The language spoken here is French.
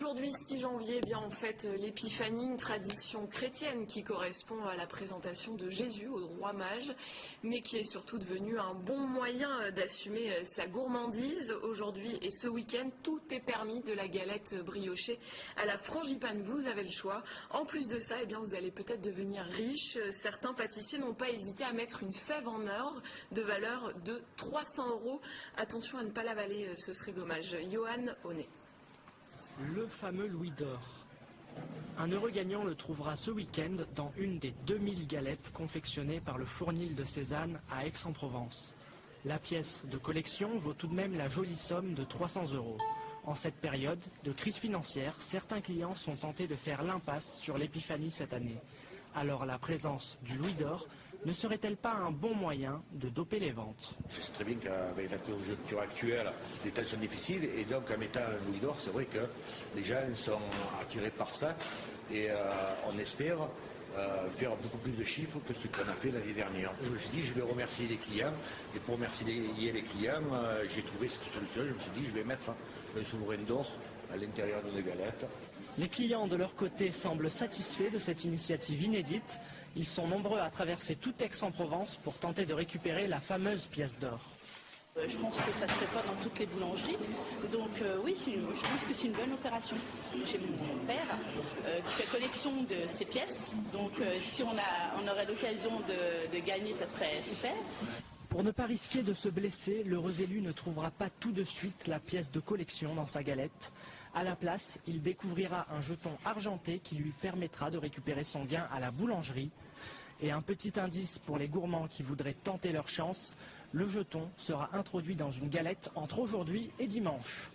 Aujourd'hui, 6 janvier, eh bien, on fête l'Épiphanie, une tradition chrétienne qui correspond à la présentation de Jésus au roi mage, mais qui est surtout devenu un bon moyen d'assumer sa gourmandise. Aujourd'hui et ce week-end, tout est permis, de la galette briochée à la frangipane, vous avez le choix. En plus de ça, eh bien, vous allez peut-être devenir riche. Certains pâtissiers n'ont pas hésité à mettre une fève en or de valeur de 300 €. Attention à ne pas l'avaler, ce serait dommage. Johan Honnet. Le fameux louis d'or. Un heureux gagnant le trouvera ce week-end dans une des 2000 galettes confectionnées par le Fournil de Cézanne à Aix-en-Provence. La pièce de collection vaut tout de même la jolie somme de 300 €. En cette période de crise financière, certains clients sont tentés de faire l'impasse sur l'épiphanie cette année. Alors la présence du louis d'or ne serait-elle pas un bon moyen de doper les ventes? Je sais très bien qu'avec la conjoncture actuelle, les temps sont difficiles et donc en mettant un louis d'or, c'est vrai que les gens sont attirés par ça et on espère faire beaucoup plus de chiffres que ce qu'on a fait l'année dernière. Je me suis dit, je vais remercier les clients et pour remercier les clients, j'ai trouvé cette solution. Je me suis dit, je vais mettre un souverain d'or à l'intérieur de nos galettes. Les clients, de leur côté, semblent satisfaits de cette initiative inédite. Ils sont nombreux à traverser tout Aix-en-Provence pour tenter de récupérer la fameuse pièce d'or. Je pense que ça ne se fait pas dans toutes les boulangeries. Donc oui, je pense que c'est une bonne opération. J'ai mon père qui fait collection de ces pièces. Donc si on aurait l'occasion de gagner, ça serait super. Pour ne pas risquer de se blesser, l'heureux élu ne trouvera pas tout de suite la pièce de collection dans sa galette. À la place, il découvrira un jeton argenté qui lui permettra de récupérer son gain à la boulangerie. Et un petit indice pour les gourmands qui voudraient tenter leur chance, le jeton sera introduit dans une galette entre aujourd'hui et dimanche.